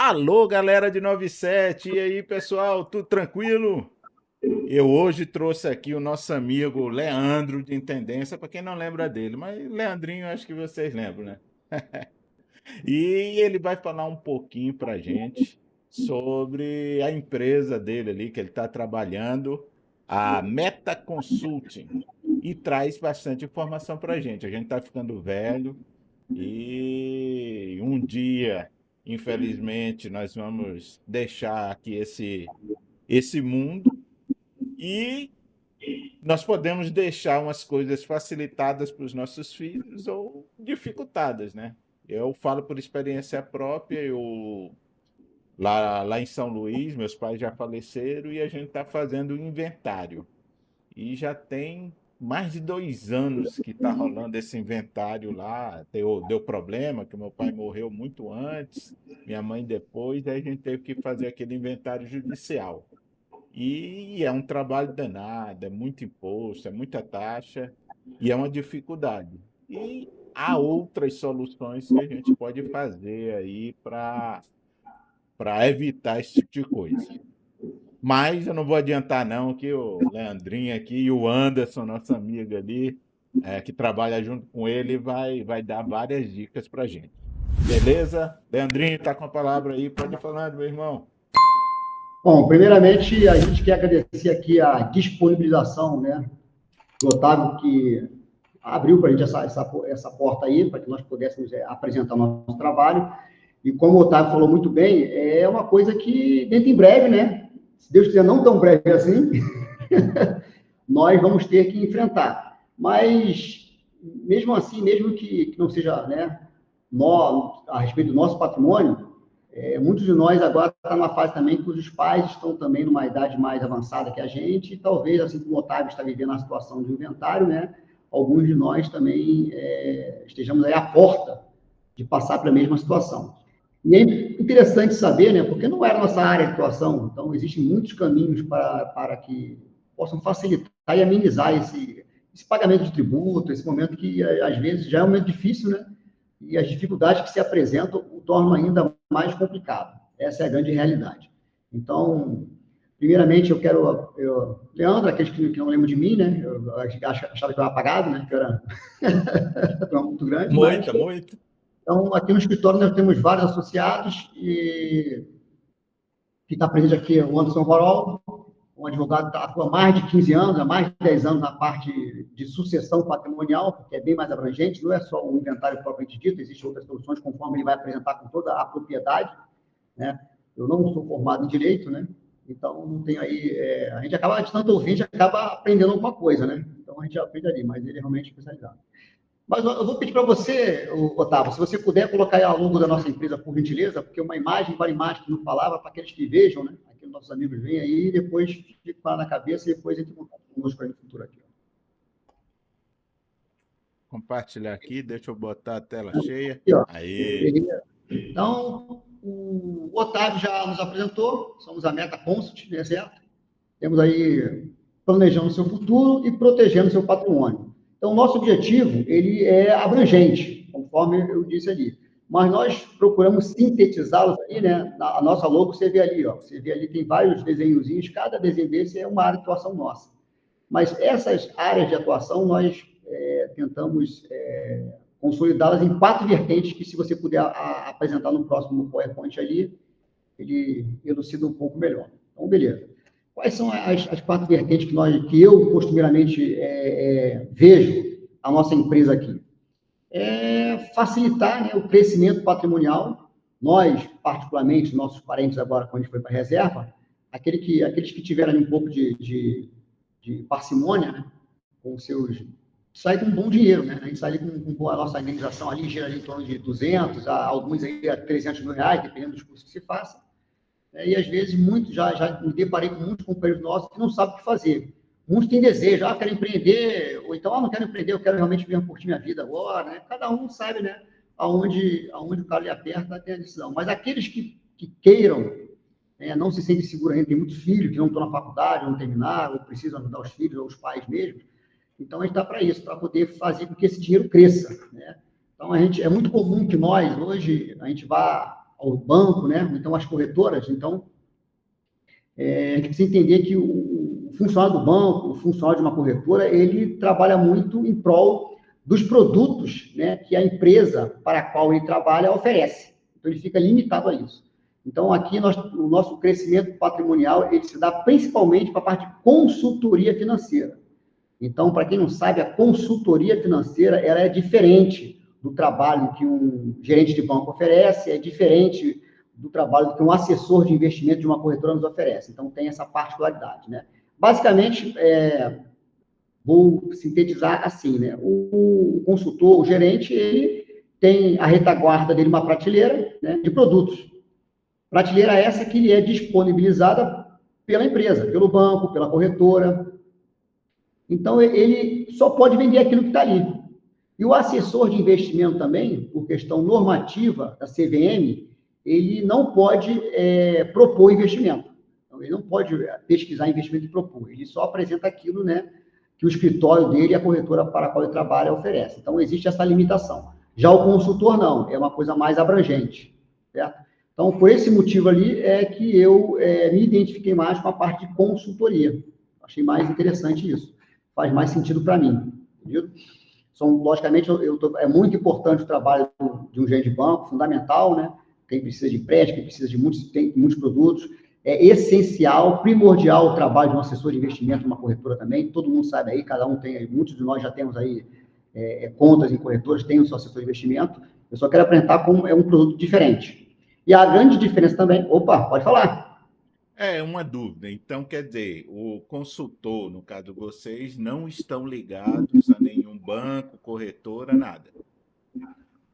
Alô, galera de 97, e aí, pessoal, tudo tranquilo? Eu hoje trouxe aqui o nosso amigo Leandro de Intendência, para quem não lembra dele, mas Leandrinho, acho que vocês lembram, né? E ele vai falar um pouquinho para gente sobre a empresa dele ali, que ele está trabalhando, a Meta Consulting, e traz bastante informação para a gente. A gente está ficando velho, e um dia, infelizmente, nós vamos deixar aqui esse mundo e nós podemos deixar umas coisas facilitadas para os nossos filhos ou dificultadas, né? Eu falo por experiência própria, lá em São Luís, meus pais já faleceram e a gente está fazendo o inventário. E já tem mais de 2 anos que está rolando esse inventário lá. Deu problema, que meu pai morreu muito antes, minha mãe depois, aí a gente teve que fazer aquele inventário judicial. E é um trabalho danado, é muito imposto, é muita taxa e é uma dificuldade. E há outras soluções que a gente pode fazer aí para evitar esse tipo de coisa. Mas eu não vou adiantar não, que o Leandrinho aqui e o Anderson, nosso amigo ali, que trabalha junto com ele, vai dar várias dicas pra gente. Beleza? Leandrinho, tá com a palavra aí, pode falar, meu irmão. Bom, primeiramente, a gente quer agradecer aqui a disponibilização, né, do Otávio, que abriu para a gente essa porta aí, para que nós pudéssemos apresentar o nosso trabalho. E como o Otávio falou muito bem, é uma coisa que, dentro em breve, né, se Deus quiser, não tão breve assim, nós vamos ter que enfrentar. Mas, mesmo assim, mesmo que não seja, né, a respeito do nosso patrimônio, muitos de nós agora estão numa fase também que os pais estão também numa idade mais avançada que a gente, e talvez, assim como o Otávio está vivendo a situação de inventário, né, alguns de nós também estejamos aí à porta de passar pela mesma situação. E é interessante saber, né, porque não era a nossa área de atuação, então existem muitos caminhos para que possam facilitar e amenizar esse pagamento de tributo, esse momento que, às vezes, já é um momento difícil, né? E as dificuldades que se apresentam o tornam ainda mais complicado. Essa é a grande realidade. Então, primeiramente, Leandro, aqueles que não lembram de mim, né? Eu achava que eu era apagado, né? Que eu era muito grande, mas... Moita, moita. Então, aqui no escritório nós temos vários associados e que está presente aqui o Anderson Varol, um advogado que atua há mais de 15 anos, há mais de 10 anos na parte de sucessão patrimonial, porque é bem mais abrangente, não é só o inventário propriamente dito, existem outras soluções conforme ele vai apresentar com toda a propriedade, né? Eu não sou formado em direito, né? Então, não tem aí... a gente acaba, de tanto ouvir, a gente acaba aprendendo alguma coisa, né? Então, a gente aprende ali, mas ele é realmente especializado. Mas eu vou pedir para você, Otávio, se você puder colocar aí ao longo da nossa empresa, por gentileza, porque uma imagem vale mais que não falava, para aqueles que vejam, né? Aqui os nossos amigos vêm aí, e depois fica na cabeça e depois entre em contato conosco para a futuro aqui. Compartilhar aqui, deixa eu botar a tela cheia. Aqui, ó. Aí. Então, o Otávio já nos apresentou, somos a Meta Consult, né, certo? Temos aí planejando o seu futuro e protegendo o seu patrimônio. Então, o nosso objetivo, ele é abrangente, conforme eu disse ali. Mas nós procuramos sintetizá-los aí, né? A nossa logo você vê ali, ó. Você vê ali, tem vários desenhozinhos, cada desenho desse é uma área de atuação nossa. Mas essas áreas de atuação, nós tentamos consolidá-las em 4 vertentes que, se você puder apresentar no próximo PowerPoint ali, ele elucida um pouco melhor. Então, beleza. Quais são as 4 vertentes que eu costumeiramente vejo a nossa empresa aqui? Facilitar, né, o crescimento patrimonial. Nós, particularmente, nossos parentes agora, quando a gente foi para a reserva, aqueles que tiveram um pouco de parcimônia, né, com seus... sai com um bom dinheiro, né? A gente sai com a nossa indenização ali, gira ali em torno de 200, alguns aí a 300 mil reais, dependendo dos cursos que se faça. E às vezes, já me deparei com muitos companheiros nossos que não sabem o que fazer. Muitos têm desejo, quero empreender, ou então, não quero empreender, eu quero realmente mesmo curtir minha vida agora, né? Cada um sabe, né, aonde o calo lhe aperta, tem a decisão. Mas aqueles que queiram, não se sentem seguros ainda, tem muitos filhos que não estão na faculdade, não terminaram, ou precisam ajudar os filhos, ou os pais mesmo. Então, a gente está para isso, para poder fazer com que esse dinheiro cresça, né? Então, é muito comum que nós, hoje, a gente vá ao banco, né? Então, às corretoras. Então, a gente precisa entender que o funcionário do banco, o funcionário de uma corretora, ele trabalha muito em prol dos produtos, né, que a empresa para a qual ele trabalha oferece. Então, ele fica limitado a isso. Então, aqui, o nosso crescimento patrimonial, ele se dá principalmente para a parte de consultoria financeira. Então, para quem não sabe, a consultoria financeira, ela é diferente do trabalho que um gerente de banco oferece, é diferente do trabalho que um assessor de investimento de uma corretora nos oferece. Então, tem essa particularidade, né? Basicamente, vou sintetizar assim, né? O consultor, o gerente, ele tem a retaguarda dele uma prateleira, né, de produtos. Prateleira essa que lhe é disponibilizada pela empresa, pelo banco, pela corretora. Então, ele só pode vender aquilo que está ali. E o assessor de investimento também, por questão normativa da CVM, ele não pode propor investimento. Então, ele não pode pesquisar investimento e propor. Ele só apresenta aquilo, né, que o escritório dele e a corretora para a qual ele trabalha oferece. Então, existe essa limitação. Já o consultor, não. É uma coisa mais abrangente. Certo? Então, por esse motivo ali, é que eu me identifiquei mais com a parte de consultoria. Achei mais interessante isso. Faz mais sentido para mim. Entendeu? Logicamente, é muito importante o trabalho de um gerente de banco, fundamental, né? Quem precisa de empréstimo, quem precisa de muitos produtos. É essencial, primordial o trabalho de um assessor de investimento, uma corretora também. Todo mundo sabe aí, cada um tem, muitos de nós já temos aí contas em corretoras, tem o seu assessor de investimento. Eu só quero apresentar como é um produto diferente. E a grande diferença também... Opa, pode falar. É uma dúvida. Então, quer dizer, o consultor, no caso de vocês, não estão ligados a nenhum banco, corretora, nada.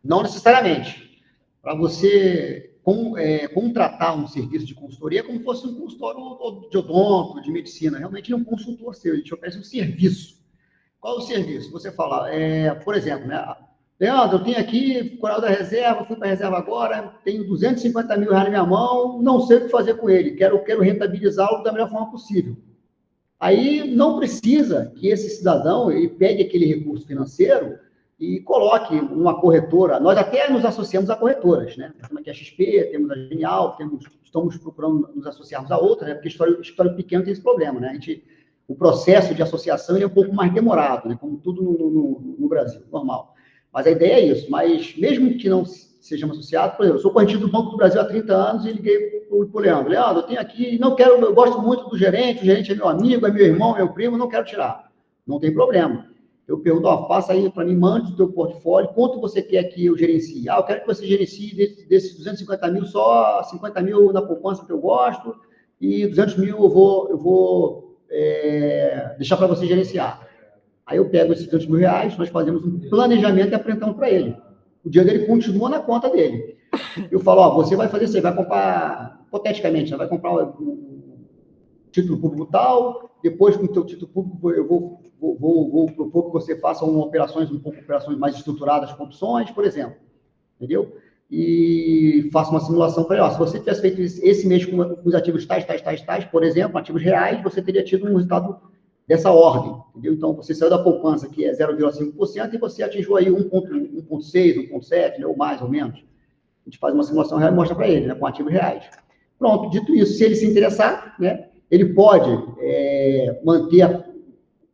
Não necessariamente. Para você contratar um serviço de consultoria, é como se fosse um consultório de odonto, de medicina. Realmente é um consultor seu, ele te oferece um serviço. Qual é o serviço? Você fala, por exemplo, né? Leandro, eu tenho aqui Coral da Reserva, fui para a reserva agora, tenho 250 mil reais na minha mão, não sei o que fazer com ele, quero rentabilizá-lo da melhor forma possível. Aí não precisa que esse cidadão ele pegue aquele recurso financeiro e coloque uma corretora. Nós até nos associamos a corretoras, né? Temos aqui a XP, temos a Genial, estamos procurando nos associarmos a outra, né? Porque história pequeno tem esse problema, né? O processo de associação ele é um pouco mais demorado, né? Como tudo no Brasil, normal. Mas a ideia é isso. Mas mesmo que não sejamos associados, por exemplo, eu sou corretido do Banco do Brasil há 30 anos e liguei para o Leandro. Leandro, eu tenho aqui, não quero, eu gosto muito do gerente, o gerente é meu amigo, é meu irmão, meu primo, não quero tirar. Não tem problema. Eu pergunto, faça aí para mim, mande o teu portfólio, quanto você quer que eu gerencie? Eu quero que você gerencie desses 250 mil, só 50 mil na poupança que eu gosto, e 200 mil eu vou deixar para você gerenciar. Aí eu pego esses 200 mil reais, nós fazemos um planejamento e apresentamos para ele. O dinheiro dele continua na conta dele. Eu falo, você vai fazer isso, você vai comprar, hipoteticamente, você vai comprar um título público tal, depois com o teu título público eu vou propor que você faça operações mais estruturadas com opções, por exemplo. Entendeu? E faça uma simulação para ele. Se você tivesse feito esse mês com os ativos tais, por exemplo, ativos reais, você teria tido um resultado dessa ordem, entendeu? Então, você saiu da poupança, que é 0,5%, e você atingiu aí 1,6, 1,7, né, ou mais ou menos. A gente faz uma simulação real e mostra para ele, né, com ativos reais. Pronto, dito isso, se ele se interessar, né, ele pode manter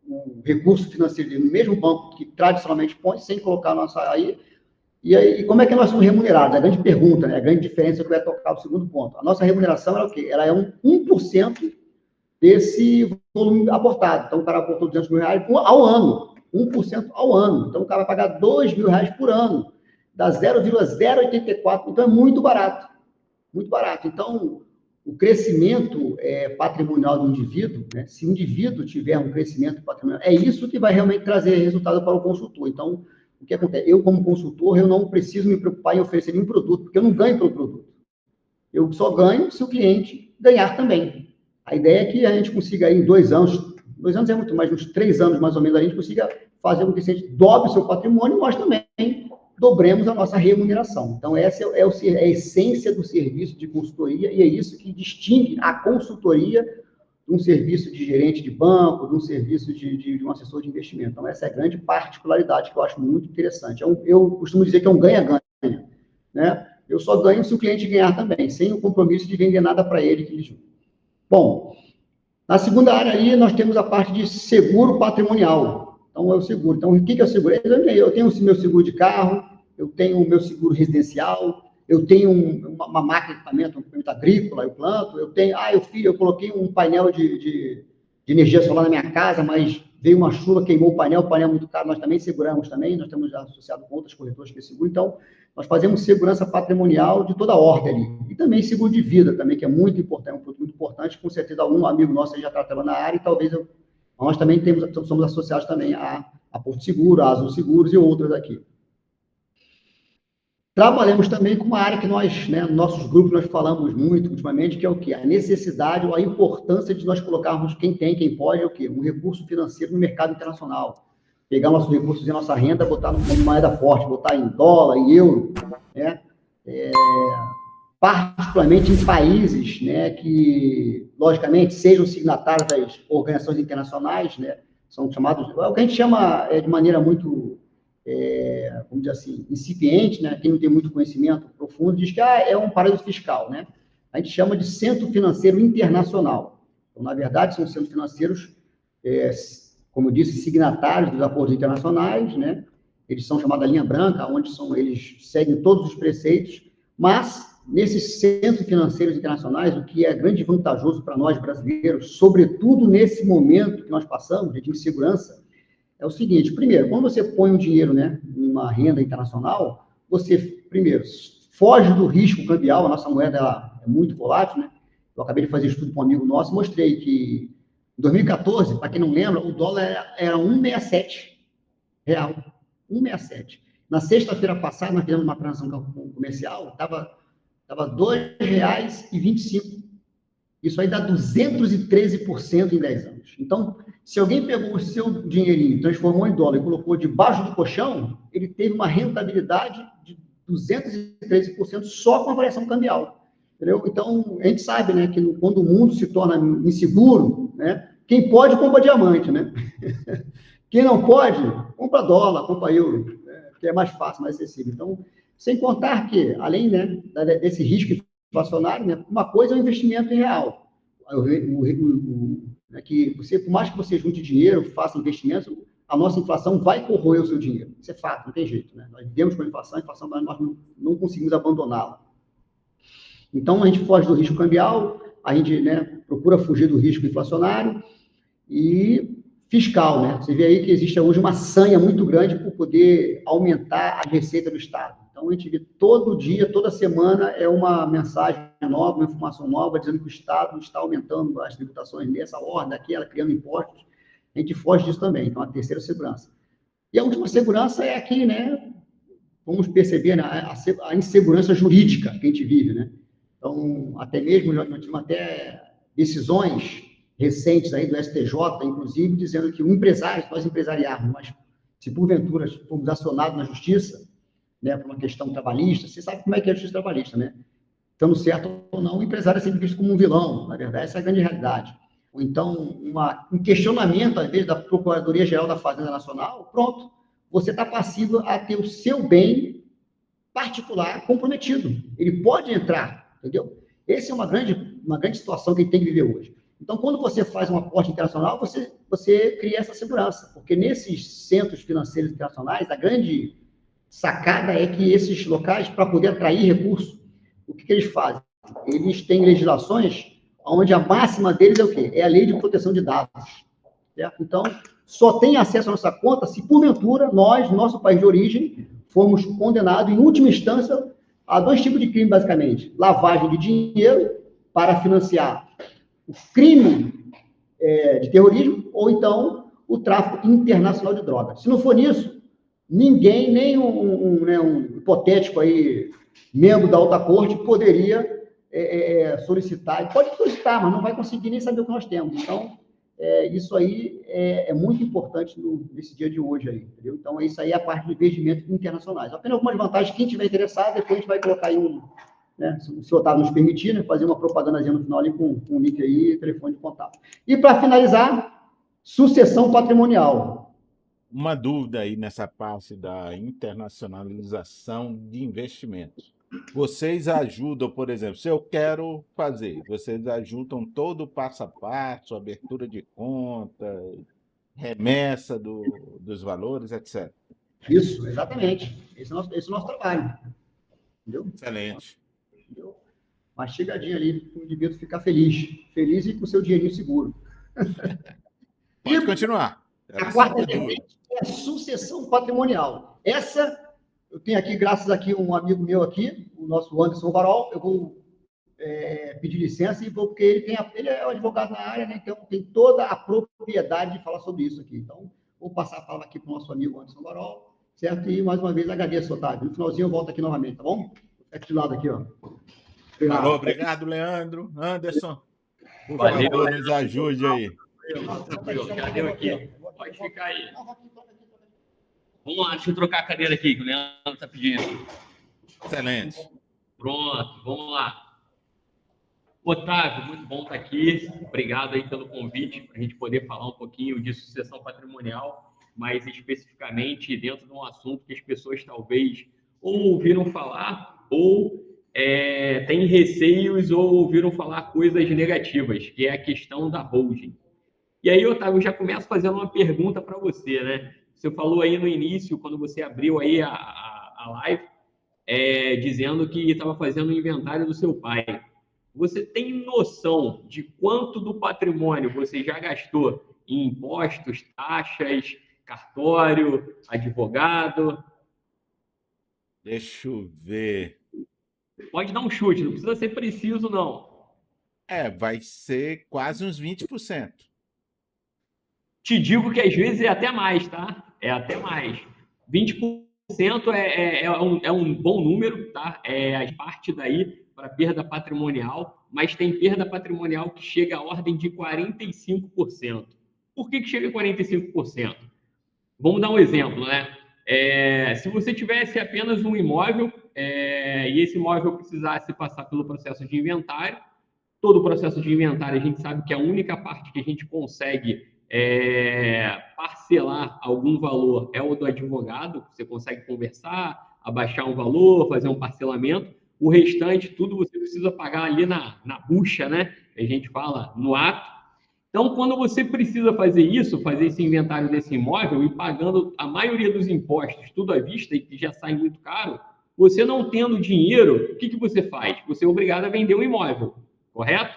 o recurso financeiro dele no mesmo banco que tradicionalmente põe, sem colocar a nossa aí. E aí, como é que nós somos remunerados? A grande pergunta, né, a grande diferença que vai tocar o segundo ponto. A nossa remuneração é o quê? Ela é 1% desse volume aportado. Então, o cara aportou 200 mil reais ao ano, 1% ao ano. Então, o cara vai pagar 2 mil reais por ano, dá 0,084. Então, é muito barato, muito barato. Então, o crescimento patrimonial do indivíduo, né? Se o indivíduo tiver um crescimento patrimonial, é isso que vai realmente trazer resultado para o consultor. Então, o que acontece? Eu, como consultor, eu não preciso me preocupar em oferecer nenhum produto, porque eu não ganho pelo produto. Eu só ganho se o cliente ganhar também. A ideia é que a gente consiga, aí, em 2 anos é muito mais, uns 3 anos mais ou menos, a gente consiga fazer com que a gente dobre o seu patrimônio e nós também dobremos a nossa remuneração. Então, essa é a essência do serviço de consultoria e é isso que distingue a consultoria de um serviço de gerente de banco, de um serviço de um assessor de investimento. Então, essa é a grande particularidade que eu acho muito interessante. Eu costumo dizer que é um ganha-ganha, né? Eu só ganho se o cliente ganhar também, sem o compromisso de vender nada para ele. Bom, na segunda área ali, nós temos a parte de seguro patrimonial. Então, é o seguro. Então, o que é o seguro? Eu tenho o meu seguro de carro, eu tenho o meu seguro residencial, eu tenho uma máquina de equipamento, um equipamento agrícola, eu planto, eu coloquei um painel de energia solar na minha casa, mas veio uma chuva, queimou o painel é muito caro, nós também seguramos também, nós estamos associados com outras corretoras que seguram, então, nós fazemos segurança patrimonial de toda a ordem ali. E também seguro de vida, também, que é muito importante, é um produto muito importante, com certeza algum amigo nosso já está trabalhando na área, e talvez nós também somos associados também a Porto Seguro, a Azul Seguros e outras aqui. Trabalhamos também com uma área que nós, né, nossos grupos, nós falamos muito ultimamente, que é o quê? A necessidade ou a importância de nós colocarmos quem pode, é o quê? Um recurso financeiro no mercado internacional. Pegar nossos recursos e nossa renda, botar numa moeda forte, botar em dólar, em euro, né? Particularmente em países, né, que, logicamente, sejam signatários das organizações internacionais, né, são chamados, o que a gente chama de maneira muito, vamos dizer assim, incipiente, né, quem não tem muito conhecimento profundo, diz que é um paraíso fiscal, né? A gente chama de Centro Financeiro Internacional. Então, na verdade, são centros financeiros, como eu disse, signatários dos acordos internacionais, né? Eles são chamados da linha branca, onde eles seguem todos os preceitos, mas nesses centros financeiros internacionais, o que é grande vantajoso para nós brasileiros, sobretudo nesse momento que nós passamos, de insegurança, é o seguinte: primeiro, quando você põe o dinheiro, né, em uma renda internacional, você, primeiro, foge do risco cambial. A nossa moeda é muito volátil, né? Eu acabei de fazer estudo com um amigo nosso, mostrei que em 2014, para quem não lembra, o dólar era 1,67 real, 1,67. Na sexta-feira passada, nós fizemos uma transação comercial, estava R$ 2,25. Isso aí dá 213% em 10 anos. Então, se alguém pegou o seu dinheirinho, transformou em dólar e colocou debaixo do colchão, ele teve uma rentabilidade de 213% só com a variação cambial. Entendeu? Então, a gente sabe, né, que quando o mundo se torna inseguro, né, quem pode compra diamante, né? Quem não pode, compra dólar, compra euro, né, que é mais fácil, mais acessível. Então, sem contar que, além, né, desse risco inflacionário, né, uma coisa é o investimento em real. Que você, por mais que você junte dinheiro, faça investimento, a nossa inflação vai corroer o seu dinheiro. Isso é fato, não tem jeito. Né? Nós vivemos com a inflação nós não conseguimos abandoná-la. Então, a gente foge do risco cambial, a gente, né, procura fugir do risco inflacionário e fiscal. Né? Você vê aí que existe hoje uma sanha muito grande por poder aumentar a receita do Estado. Então, a gente vê todo dia, toda semana, é uma mensagem nova, uma informação nova, dizendo que o Estado está aumentando as tributações nessa ordem, daquela, criando impostos. A gente foge disso também. Então, a terceira segurança. E a última segurança é aqui, né? Vamos perceber, né, a insegurança jurídica que a gente vive, né? Então, até mesmo, nós tivemos até decisões recentes aí do STJ, inclusive, dizendo que o empresário, se nós empresariarmos, mas se porventura formos acionados na justiça, né, por uma questão trabalhista, você sabe como é que é a justiça trabalhista, né? Estando certo ou não, o empresário é sempre visto como um vilão, na verdade, essa é a grande realidade. Ou então, um questionamento, às vezes, da Procuradoria-Geral da Fazenda Nacional, pronto, você está passivo a ter o seu bem particular comprometido. Ele pode entrar, entendeu? Essa é uma grande situação que a gente tem que viver hoje. Então, quando você faz um aporte internacional, você cria essa segurança, porque nesses centros financeiros internacionais, a grande sacada é que esses locais, para poder atrair recursos, o que eles fazem? Eles têm legislações onde a máxima deles é o quê? É a lei de proteção de dados. Certo? Então, só tem acesso à nossa conta se, porventura, nós, nosso país de origem, fomos condenados, em última instância, a 2 tipos de crime, basicamente. Lavagem de dinheiro para financiar o crime de terrorismo ou, então, o tráfico internacional de drogas. Se não for nisso, ninguém, nem um hipotético aí, membro da alta corte, poderia solicitar. Pode solicitar, mas não vai conseguir nem saber o que nós temos. Então, isso aí é muito importante nesse dia de hoje aí, entendeu? Então, isso aí é a parte de investimentos internacionais. Apenas algumas vantagens, quem tiver interessado, depois a gente vai colocar aí né, se o Otávio nos permitir, né, fazer uma propagandazinha no final ali com um link aí, telefone de contato. E, para finalizar, sucessão patrimonial. Uma dúvida aí nessa parte da internacionalização de investimentos. Vocês ajudam, por exemplo, se eu quero fazer, vocês ajudam todo o passo a passo, abertura de conta, remessa dos valores, etc. Isso, exatamente. Esse é o nosso trabalho, entendeu? Excelente. Entendeu? Mastigadinho ali, para o indivíduo ficar feliz. Feliz e com o seu dinheirinho seguro. E Pode continuar. a Era só quarta uma dúvida. vertente é a sucessão patrimonial. Essa, eu tenho aqui, graças aqui, um amigo meu aqui, o nosso Anderson Varol, eu vou pedir licença e vou, porque ele é um advogado na área, né? Então tem toda a propriedade de falar sobre isso aqui. Então, vou passar a palavra aqui para o nosso amigo Anderson Varol, certo? E mais uma vez agradeço, Otávio. No finalzinho eu volto aqui novamente, tá bom? Fica de lado aqui, ó. Falou, obrigado, Leandro. Anderson, por Valeu, favor, nos ajude aí. Tranquilo, já deu aqui. Pode ficar aí. Vamos lá, deixa eu trocar a cadeira aqui, que o Leandro está pedindo. Excelente. Pronto, vamos lá. Otávio, muito bom estar aqui. Obrigado aí pelo convite, para a gente poder falar um pouquinho de sucessão patrimonial, mais especificamente dentro de um assunto que as pessoas talvez ou ouviram falar ou têm receios ou ouviram falar coisas negativas, que é a questão da holding. E aí, Otávio, eu já começo fazendo uma pergunta para você, né? Você falou aí no início, quando você abriu aí a live, dizendo que estava fazendo o inventário do seu pai. Você tem noção de quanto do patrimônio você já gastou em impostos, taxas, cartório, advogado? Deixa eu ver. Pode dar um chute, não precisa ser preciso, não. Vai ser quase uns 20%. Te digo que às vezes é até mais, tá? É até mais. 20% é um bom número, tá? A parte daí para perda patrimonial, mas tem perda patrimonial que chega à ordem de 45%. Por que chega a 45%? Vamos dar um exemplo, né? Se você tivesse apenas um imóvel e esse imóvel precisasse passar pelo processo de inventário, todo o processo de inventário a gente sabe que a única parte que a gente consegue parcelar algum valor é o do advogado, você consegue conversar, abaixar um valor, fazer um parcelamento, o restante, tudo você precisa pagar ali na bucha, né? A gente fala no ato. Então, quando você precisa fazer isso, fazer esse inventário desse imóvel e pagando a maioria dos impostos, tudo à vista, e que já sai muito caro, você não tendo dinheiro, o que você faz? Você é obrigado a vender o imóvel, correto?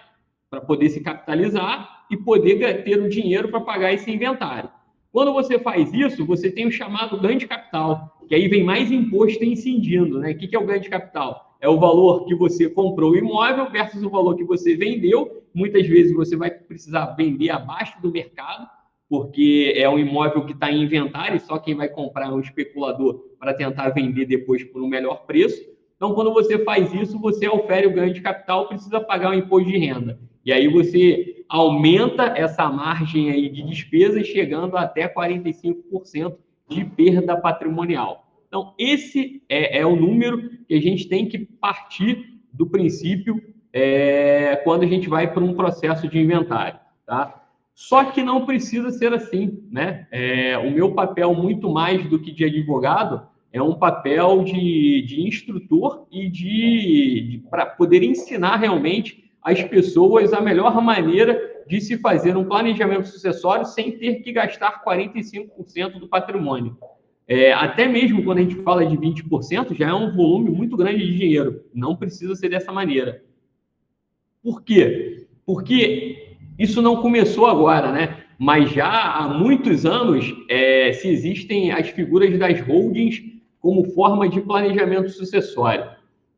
Para poder se capitalizar e poder ter o dinheiro para pagar esse inventário. Quando você faz isso, você tem o chamado ganho de capital, que aí vem mais imposto incidindo, né? O que é o ganho de capital? É o valor que você comprou o imóvel versus o valor que você vendeu. Muitas vezes você vai precisar vender abaixo do mercado, porque é um imóvel que está em inventário e só quem vai comprar é um especulador para tentar vender depois por um melhor preço. Então, quando você faz isso, você ofere o ganho de capital, precisa pagar o imposto de renda. E aí você aumenta essa margem aí de despesas, chegando até 45% de perda patrimonial. Então, esse é o número que a gente tem que partir do princípio quando a gente vai para um processo de inventário, tá? Só que não precisa ser assim, né? O meu papel, muito mais do que de advogado, é um papel de instrutor e para poder ensinar realmente às pessoas a melhor maneira de se fazer um planejamento sucessório sem ter que gastar 45% do patrimônio. Até mesmo quando a gente fala de 20%, já é um volume muito grande de dinheiro. Não precisa ser dessa maneira. Por quê? Porque isso não começou agora, né? Mas já há muitos anos se existem as figuras das holdings como forma de planejamento sucessório.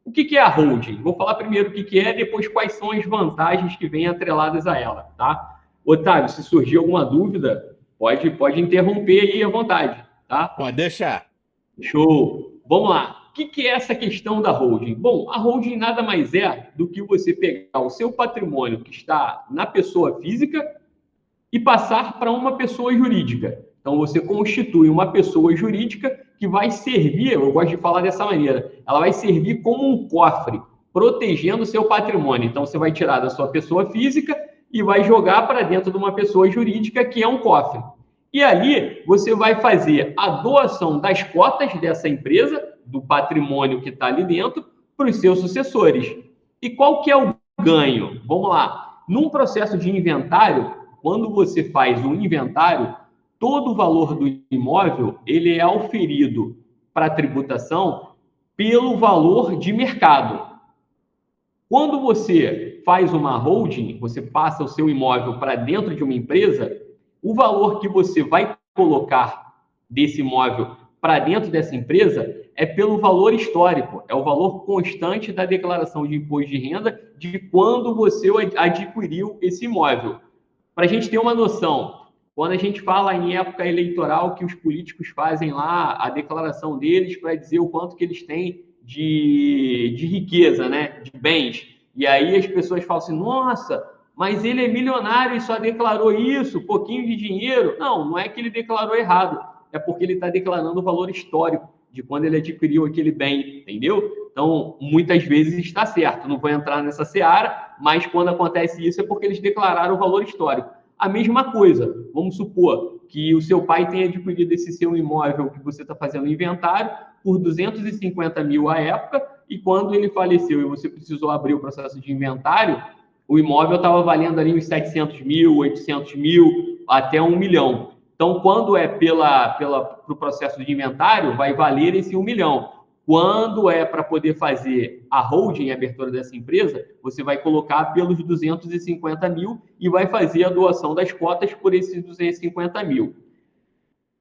O que é a holding? Vou falar primeiro o que é, depois quais são as vantagens que vêm atreladas a ela, tá? Otávio, se surgir alguma dúvida, pode interromper aí à vontade, tá? Pode deixar. Show! Vamos lá. O que é essa questão da holding? Bom, a holding nada mais é do que você pegar o seu patrimônio que está na pessoa física e passar para uma pessoa jurídica. Então, você constitui uma pessoa jurídica que vai servir, eu gosto de falar dessa maneira, ela vai servir como um cofre, protegendo o seu patrimônio. Então, você vai tirar da sua pessoa física e vai jogar para dentro de uma pessoa jurídica, que é um cofre. E ali, você vai fazer a doação das cotas dessa empresa, do patrimônio que está ali dentro, para os seus sucessores. E qual que é o ganho? Vamos lá. Num processo de inventário, quando você faz um inventário, todo o valor do imóvel ele é auferido para a tributação pelo valor de mercado. Quando você faz uma holding, você passa o seu imóvel para dentro de uma empresa, o valor que você vai colocar desse imóvel para dentro dessa empresa é pelo valor histórico, é o valor constante da declaração de imposto de renda de quando você adquiriu esse imóvel. Para a gente ter uma noção, quando a gente fala em época eleitoral que os políticos fazem lá a declaração deles para dizer o quanto que eles têm de riqueza, né, de bens, e aí as pessoas falam assim, nossa, mas ele é milionário e só declarou isso, pouquinho de dinheiro. Não, não é que ele declarou errado, é porque ele está declarando o valor histórico de quando ele adquiriu aquele bem, entendeu? Então, muitas vezes está certo, não vou entrar nessa seara, mas quando acontece isso é porque eles declararam o valor histórico. A mesma coisa, vamos supor que o seu pai tenha adquirido esse seu imóvel que você está fazendo inventário por 250 mil à época, e quando ele faleceu e você precisou abrir o processo de inventário, o imóvel estava valendo ali uns 700 mil, 800 mil, até 1 milhão. Então, quando é pro processo de inventário, vai valer esse 1 milhão. Quando é para poder fazer a holding, a abertura dessa empresa, você vai colocar pelos 250 mil e vai fazer a doação das cotas por esses 250 mil.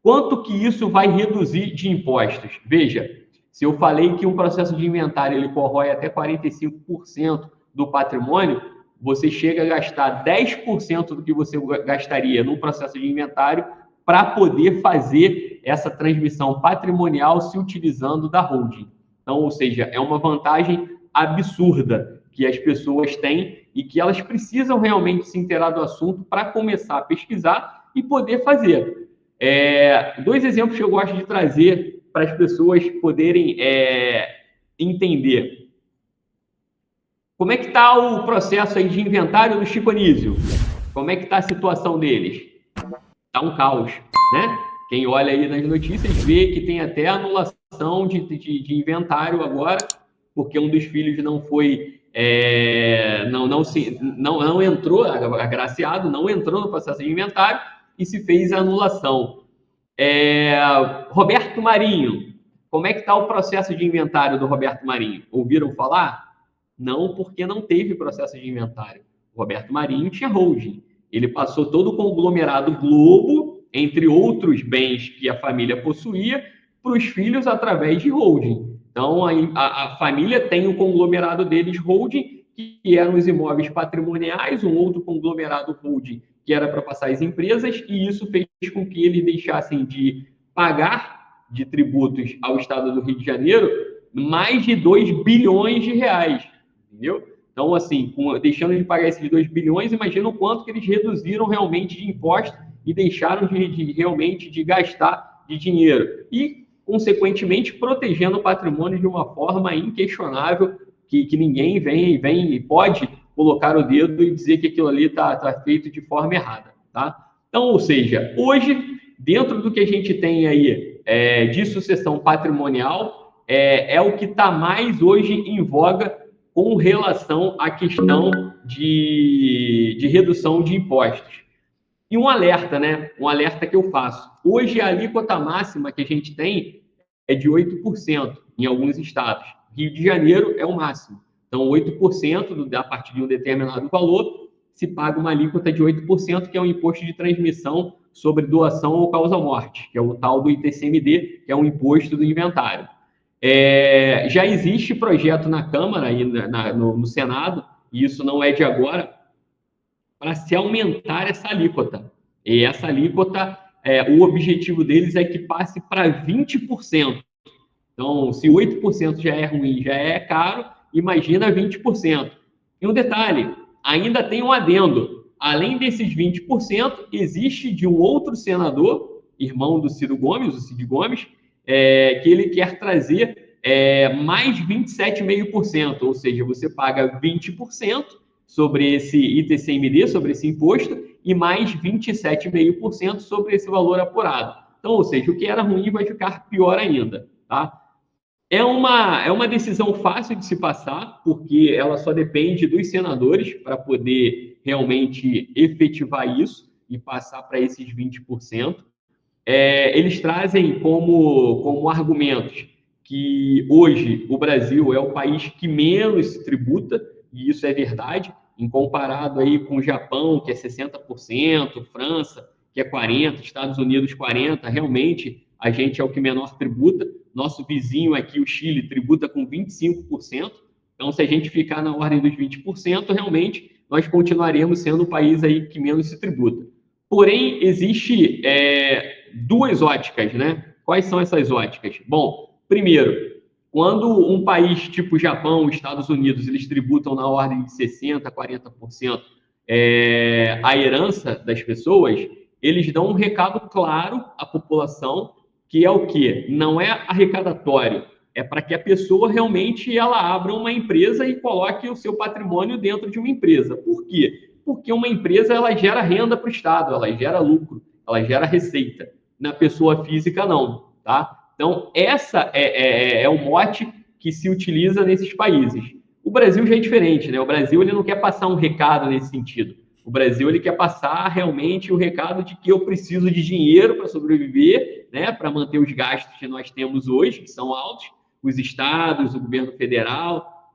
Quanto que isso vai reduzir de impostos? Veja, se eu falei que um processo de inventário ele corrói até 45% do patrimônio, você chega a gastar 10% do que você gastaria num processo de inventário para poder fazer essa transmissão patrimonial se utilizando da holding. Então, ou seja, é uma vantagem absurda que as pessoas têm e que elas precisam realmente se inteirar do assunto para começar a pesquisar e poder fazer. Dois exemplos que eu gosto de trazer para as pessoas poderem entender. Como é que está o processo aí de inventário do Chico Anísio? Como é que está a situação deles? Está um caos, né? Quem olha aí nas notícias vê que tem até anulação de inventário agora, porque um dos filhos não foi, não entrou, agraciado, não entrou no processo de inventário e se fez a anulação. Roberto Marinho, como é que está o processo de inventário do Roberto Marinho? Ouviram falar? Não, porque não teve processo de inventário. O Roberto Marinho tinha holding. Ele passou todo o conglomerado Globo, entre outros bens que a família possuía, para os filhos através de holding. Então, a família tem o conglomerado deles holding, que eram os imóveis patrimoniais, um outro conglomerado holding, que era para passar às empresas, e isso fez com que eles deixassem de pagar de tributos ao Estado do Rio de Janeiro mais de 2 bilhões de reais, entendeu? Então, assim, deixando de pagar esses 2 bilhões, imagina o quanto que eles reduziram realmente de imposto e deixaram realmente de gastar de dinheiro. E, consequentemente, protegendo o patrimônio de uma forma inquestionável, que ninguém vem e pode colocar o dedo e dizer que aquilo ali está feito de forma errada, tá? Então, ou seja, hoje, dentro do que a gente tem aí de sucessão patrimonial, é o que está mais hoje em voga com relação à questão de redução de impostos. E um alerta, né? Um alerta que eu faço. Hoje, a alíquota máxima que a gente tem é de 8% em alguns estados. Rio de Janeiro é o máximo. Então, 8%, a partir de um determinado valor, se paga uma alíquota de 8%, que é o imposto de transmissão sobre doação ou causa-morte, que é o tal do ITCMD, que é um imposto do inventário. Já existe projeto na Câmara e no Senado, e isso não é de agora, para se aumentar essa alíquota. E essa alíquota, o objetivo deles é que passe para 20%. Então, se 8% já é ruim, já é caro, imagina 20%. E um detalhe, ainda tem um adendo. Além desses 20%, existe de um outro senador, irmão do Ciro Gomes, o Cid Gomes, que ele quer trazer mais 27,5%, ou seja, você paga 20% sobre esse ITCMD, sobre esse imposto, e mais 27,5% sobre esse valor apurado. Então, ou seja, o que era ruim vai ficar pior ainda, tá? É uma decisão fácil de se passar, porque ela só depende dos senadores para poder realmente efetivar isso e passar para esses 20%. Eles trazem como argumentos que hoje o Brasil é o país que menos tributa, e isso é verdade, em comparado aí com o Japão, que é 60%, França, que é 40%, Estados Unidos 40%, realmente a gente é o que menor tributa. Nosso vizinho aqui, o Chile, tributa com 25%. Então, se a gente ficar na ordem dos 20%, realmente nós continuaremos sendo o país aí que menos se tributa. Porém, existe duas óticas, né? Quais são essas óticas? Bom, primeiro, quando um país tipo Japão, Estados Unidos, eles tributam na ordem de 60%, 40% a herança das pessoas, eles dão um recado claro à população, que é o quê? Não é arrecadatório, é para que a pessoa realmente ela abra uma empresa e coloque o seu patrimônio dentro de uma empresa. Por quê? Porque uma empresa ela gera renda para o Estado, ela gera lucro, ela gera receita. Na pessoa física, não. Tá? Então, essa é o mote que se utiliza nesses países. O Brasil já é diferente, né? O Brasil ele não quer passar um recado nesse sentido. O Brasil ele quer passar realmente o recado de que eu preciso de dinheiro para sobreviver, né? Para manter os gastos que nós temos hoje, que são altos, os estados, o governo federal.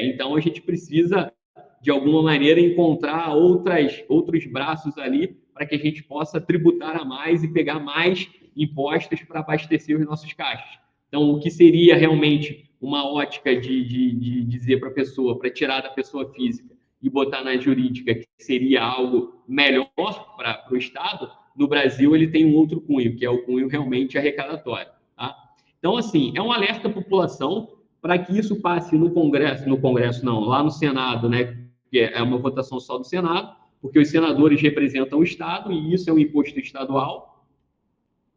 Então, a gente precisa, de alguma maneira, encontrar outros braços ali para que a gente possa tributar a mais e pegar mais impostos para abastecer os nossos caixas. Então, o que seria realmente uma ótica de dizer para a pessoa, para tirar da pessoa física e botar na jurídica, que seria algo melhor para o Estado, no Brasil ele tem um outro cunho, que é o cunho realmente arrecadatório. Tá? Então, assim, é um alerta à população para que isso passe no Congresso não, lá no Senado, né, que é uma votação só do Senado, porque os senadores representam o Estado e isso é um imposto estadual.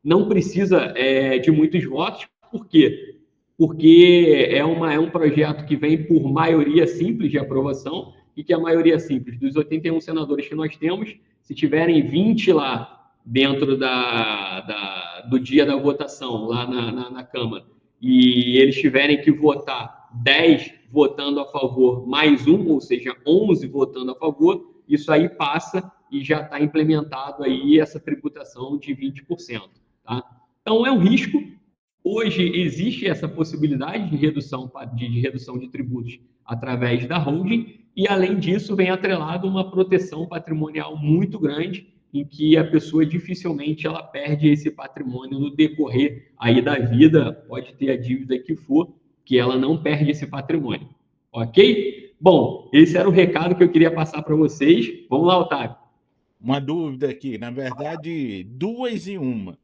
Não precisa de muitos votos. Por quê? Porque é um projeto que vem por maioria simples de aprovação e que a maioria simples dos 81 senadores que nós temos, se tiverem 20 lá dentro do dia da votação, lá na Câmara, e eles tiverem que votar 10 votando a favor, mais um, ou seja, 11 votando a favor, isso aí passa e já está implementado aí essa tributação de 20%. Tá? Então, é um risco. Hoje existe essa possibilidade de redução de tributos através da holding e, além disso, vem atrelado uma proteção patrimonial muito grande em que a pessoa dificilmente ela perde esse patrimônio no decorrer aí da vida, pode ter a dívida que for, que ela não perde esse patrimônio. Ok? Bom, esse era o recado que eu queria passar para vocês. Vamos lá, Otávio. Uma dúvida aqui, na verdade, duas em uma.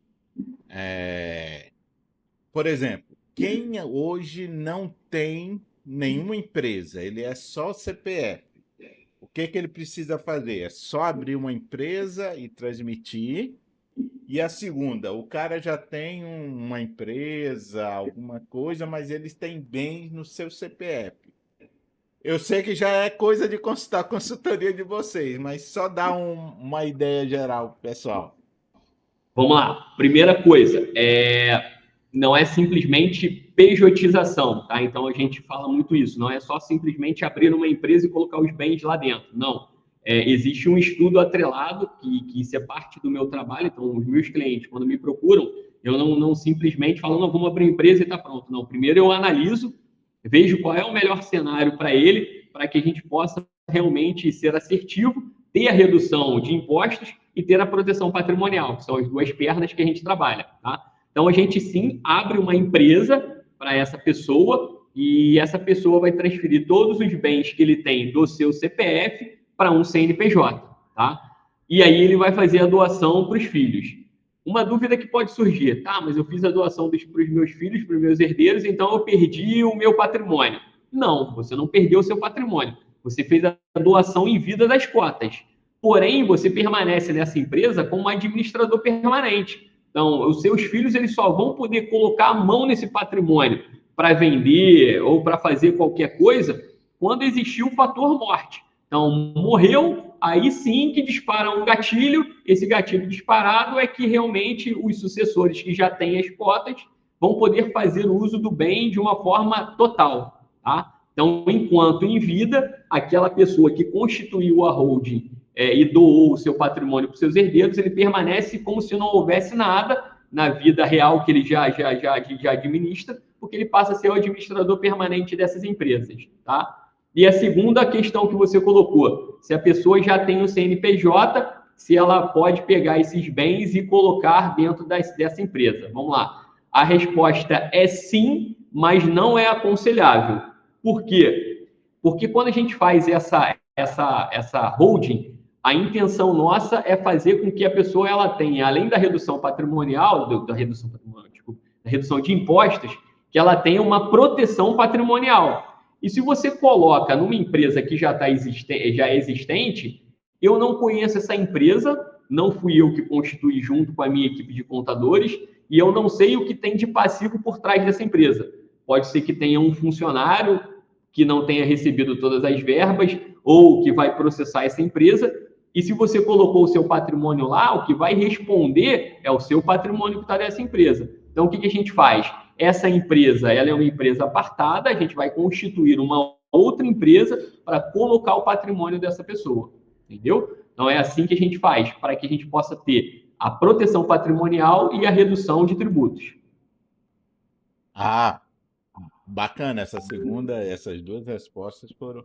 Por exemplo, quem hoje não tem nenhuma empresa, ele é só CPF, o que ele precisa fazer? É só abrir uma empresa e transmitir. E a segunda, o cara já tem uma empresa, alguma coisa, mas eles têm bens no seu CPF. Eu sei que já é coisa de consultar a consultoria de vocês, mas só dá uma ideia geral, pessoal. Vamos lá. Primeira coisa, não é simplesmente pejotização, tá? Então a gente fala muito isso. Não é só simplesmente abrir uma empresa e colocar os bens lá dentro. Não. Existe um estudo atrelado que isso é parte do meu trabalho. Então, os meus clientes, quando me procuram, eu não simplesmente falo, não, vamos abrir uma empresa e está pronto. Não, primeiro eu analiso, vejo qual é o melhor cenário para ele, para que a gente possa realmente ser assertivo, ter a redução de impostos e ter a proteção patrimonial, que são as duas pernas que a gente trabalha, tá? Então, a gente sim abre uma empresa para essa pessoa e essa pessoa vai transferir todos os bens que ele tem do seu CPF para um CNPJ, tá? E aí ele vai fazer a doação para os filhos. Uma dúvida que pode surgir, tá? Mas eu fiz a doação para os meus filhos, para os meus herdeiros, então eu perdi o meu patrimônio. Não, você não perdeu o seu patrimônio. Você fez a doação em vida das cotas. Porém, você permanece nessa empresa como administrador permanente. Então, os seus filhos eles só vão poder colocar a mão nesse patrimônio para vender ou para fazer qualquer coisa quando existir o fator morte. Então, morreu, aí sim que dispara um gatilho. Esse gatilho disparado é que realmente os sucessores que já têm as cotas vão poder fazer uso do bem de uma forma total, tá? Então, enquanto em vida, aquela pessoa que constituiu a holding e doou o seu patrimônio para os seus herdeiros, ele permanece como se não houvesse nada na vida real que ele já administra, porque ele passa a ser o administrador permanente dessas empresas, tá? E a segunda questão que você colocou, se a pessoa já tem um CNPJ, se ela pode pegar esses bens e colocar dentro dessa empresa. Vamos lá. A resposta é sim, mas não é aconselhável. Por quê? Porque quando a gente faz essa holding, a intenção nossa é fazer com que a pessoa ela tenha, além da redução patrimonial, da redução de impostos, que ela tenha uma proteção patrimonial. E se você coloca numa empresa que já é existente, eu não conheço essa empresa, não fui eu que constituí junto com a minha equipe de contadores, e eu não sei o que tem de passivo por trás dessa empresa. Pode ser que tenha um funcionário que não tenha recebido todas as verbas, ou que vai processar essa empresa, e se você colocou o seu patrimônio lá, o que vai responder é o seu patrimônio que está nessa empresa. Então, o que a gente faz? Essa empresa, ela é uma empresa apartada, a gente vai constituir uma outra empresa para colocar o patrimônio dessa pessoa, entendeu? Então, é assim que a gente faz, para que a gente possa ter a proteção patrimonial e a redução de tributos. Ah, bacana essas duas respostas foram.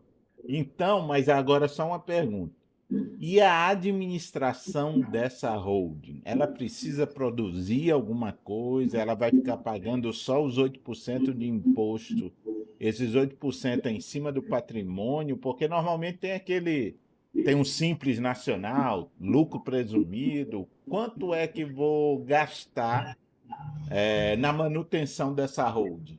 Então, mas agora só uma pergunta. E a administração dessa holding, ela precisa produzir alguma coisa? Ela vai ficar pagando só os 8% de imposto? Esses 8% é em cima do patrimônio? Porque normalmente tem um Simples Nacional, lucro presumido. Quanto é que vou gastar na manutenção dessa holding?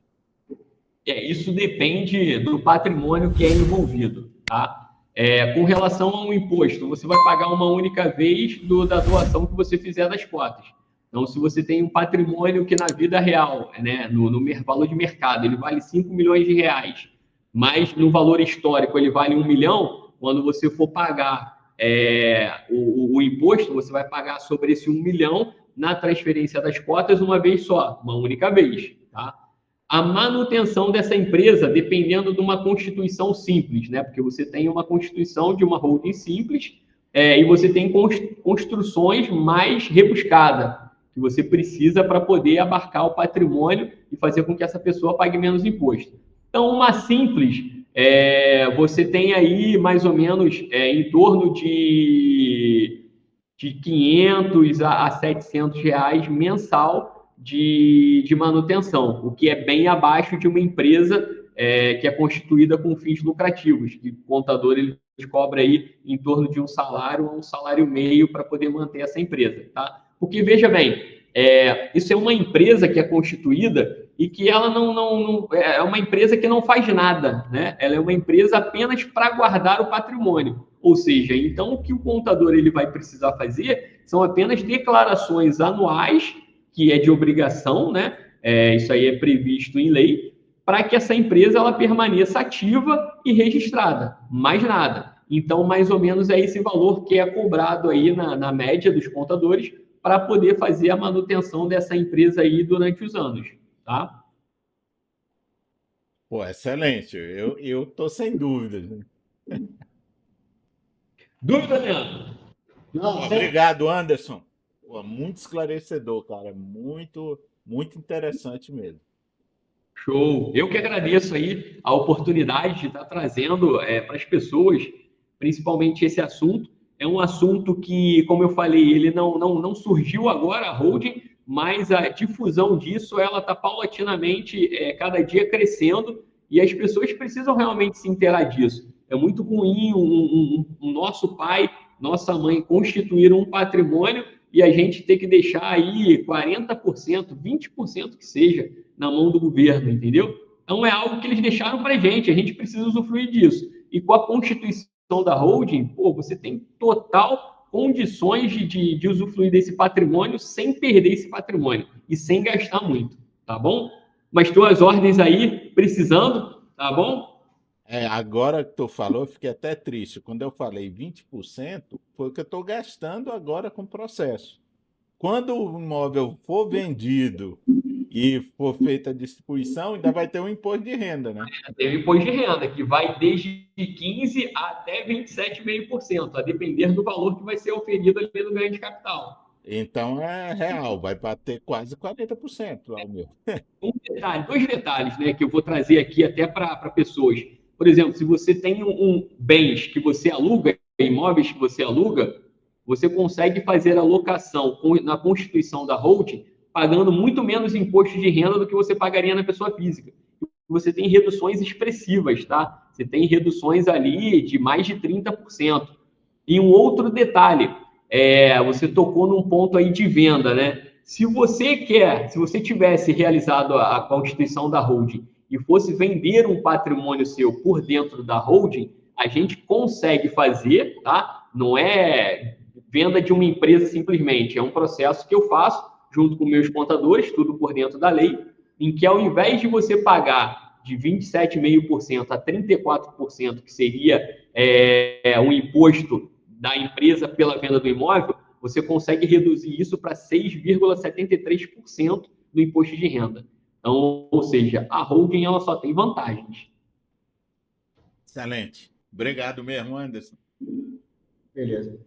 Isso depende do patrimônio que é envolvido, tá? Com relação ao imposto, você vai pagar uma única vez da doação que você fizer das cotas. Então, se você tem um patrimônio que na vida real, né, no valor de mercado, ele vale 5 milhões de reais, mas no valor histórico ele vale 1 milhão, quando você for pagar o imposto, você vai pagar sobre esse 1 milhão na transferência das cotas uma vez só, uma única vez, tá? A manutenção dessa empresa, dependendo de uma constituição simples, né? Porque você tem uma constituição de uma holding simples e você tem construções mais rebuscadas, que você precisa para poder abarcar o patrimônio e fazer com que essa pessoa pague menos imposto. Então, uma simples, você tem aí mais ou menos em torno de 500 a 700 reais mensal de manutenção, o que é bem abaixo de uma empresa que é constituída com fins lucrativos, que o contador ele cobra aí em torno de um salário a um salário e meio para poder manter essa empresa, tá? Porque, veja bem, isso é uma empresa que é constituída e que ela não é uma empresa que não faz nada, né? Ela é uma empresa apenas para guardar o patrimônio. Ou seja, então o que o contador ele vai precisar fazer são apenas declarações anuais, que é de obrigação, né? Isso aí é previsto em lei, para que essa empresa ela permaneça ativa e registrada, mais nada. Então, mais ou menos é esse valor que é cobrado aí na média dos contadores para poder fazer a manutenção dessa empresa aí durante os anos, tá? Pô, excelente. Eu tô sem dúvidas. Dúvida, Leandro? Não, Obrigado, Anderson. Pô, muito esclarecedor, cara. Muito, muito interessante mesmo. Show! Eu que agradeço aí a oportunidade de estar trazendo para as pessoas, principalmente esse assunto. É um assunto que, como eu falei, ele não surgiu agora, a holding, mas a difusão disso, ela está paulatinamente, cada dia crescendo, e as pessoas precisam realmente se inteirar disso. É muito ruim um nosso pai, nossa mãe constituir um patrimônio e a gente ter que deixar aí 40%, 20% que seja, na mão do governo, entendeu? Então é algo que eles deixaram para a gente precisa usufruir disso. E com a constituição da holding, você tem total condições de usufruir desse patrimônio sem perder esse patrimônio e sem gastar muito, tá bom? Mas tuas ordens aí, precisando, tá bom? Agora que tu falou, eu fiquei até triste. Quando eu falei 20%, foi o que eu estou gastando agora com o processo. Quando o imóvel for vendido e for feita a distribuição, ainda vai ter um imposto de renda, né? Tem o imposto de renda, que vai desde 15% até 27,5%, a depender do valor que vai ser oferido ali no ganho de capital. Então é real, vai bater quase 40% lá o meu. Dois detalhes, né, que eu vou trazer aqui até para pessoas. Por exemplo, se você tem bens que você aluga, imóveis que você aluga, você consegue fazer a locação na constituição da holding, pagando muito menos imposto de renda do que você pagaria na pessoa física. Você tem reduções expressivas, tá? Você tem reduções ali de mais de 30%. E um outro detalhe, você tocou num ponto aí de venda, né? Se você tivesse realizado a constituição da holding e fosse vender um patrimônio seu por dentro da holding, a gente consegue fazer, tá? Não é venda de uma empresa simplesmente, é um processo que eu faço junto com meus contadores, tudo por dentro da lei, em que ao invés de você pagar de 27,5% a 34%, que seria um imposto da empresa pela venda do imóvel, você consegue reduzir isso para 6,73% do imposto de renda. Então, ou seja, a holding ela só tem vantagens. Excelente. Obrigado mesmo, Anderson. Beleza.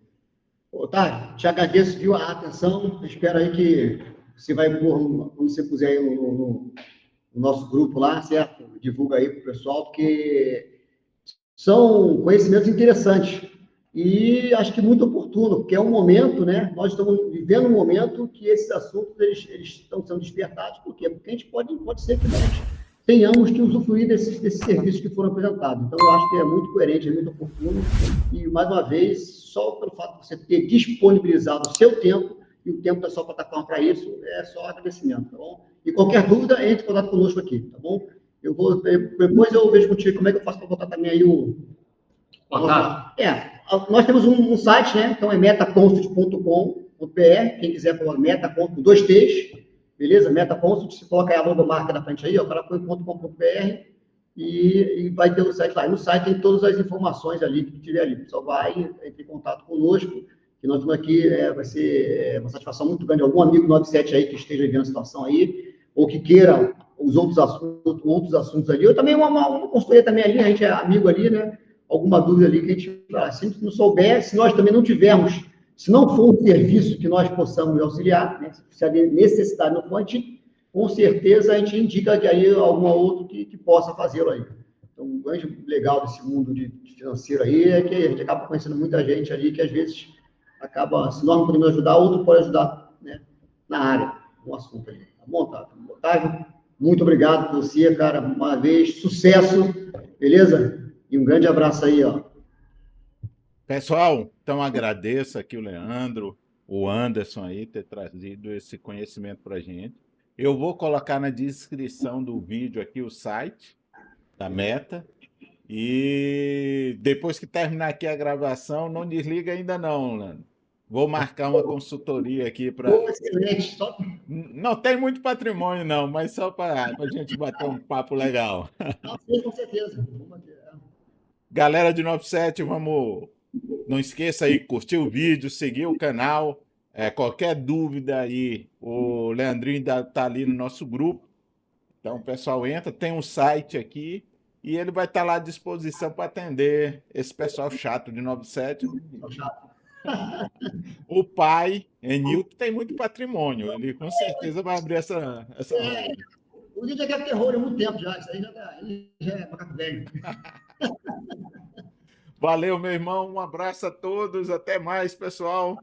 Otávio, te agradeço, viu, a atenção. Espero aí que você vai pôr, quando você puser aí no nosso grupo lá, certo? Divulga aí para o pessoal, porque são conhecimentos interessantes e acho que muito oportuno, porque é um momento, né? Nós estamos vivendo um momento que esses assuntos eles estão sendo despertados. Por quê? Porque a gente pode ser que nós tenhamos que usufruir desses serviços que foram apresentados. Então, eu acho que é muito coerente, é muito oportuno. E, mais uma vez, só pelo fato de você ter disponibilizado o seu tempo, e o tempo da sua plataforma para isso, é só agradecimento, tá bom? E qualquer dúvida, entre em contato conosco aqui, tá bom? Depois eu vejo contigo como é que eu faço para botar também aí o... Nós temos um site, né? Então é metaconsult.com.br, quem quiser colocar metaconsult com 2 T's, beleza? Metaconsult, se coloca aí a logomarca da frente aí, ó, o cara põe .com.br e vai ter o site lá. E no site tem todas as informações ali que tiver ali. O pessoal vai, entre em contato conosco, que nós estamos aqui, vai ser uma satisfação muito grande. Algum amigo 97 aí que esteja vivendo a situação aí, ou que queira os outros assuntos ali. Eu também, uma consultoria também ali, a gente é amigo ali, né? Alguma dúvida ali que a gente, se não souber, se nós também não tivermos, se não for um serviço que nós possamos auxiliar, né? Se a necessidade não for, com certeza a gente indica que aí algum outro que possa fazê-lo aí. Então, o grande legal desse mundo de financeiro aí é que a gente acaba conhecendo muita gente ali que às vezes acaba, se nós não podemos ajudar, outro pode ajudar, né, na área, no assunto ali. Tá bom, Otávio? Muito obrigado por você, cara, uma vez, sucesso, beleza? E um grande abraço aí, ó. Pessoal, então agradeço aqui o Leandro, o Anderson aí ter trazido esse conhecimento para a gente. Eu vou colocar na descrição do vídeo aqui o site da Meta. E depois que terminar aqui a gravação, não desliga ainda não, Leandro. Vou marcar uma consultoria aqui para... Excelente. Não tem muito patrimônio não, mas só para a gente bater um papo legal. Sim, com certeza. Galera de 97, vamos... Não esqueça aí, curtir o vídeo, seguir o canal. Qualquer dúvida aí, o Leandrinho está ali no nosso grupo. Então o pessoal entra, tem um site aqui e ele vai estar lá à disposição para atender esse pessoal chato de 97. O pai, Enilton, tem muito patrimônio. Ele com certeza vai abrir essa O dia já é terror há muito tempo já. Isso aí já é macaco velho. Valeu, meu irmão. Um abraço a todos. Até mais, pessoal.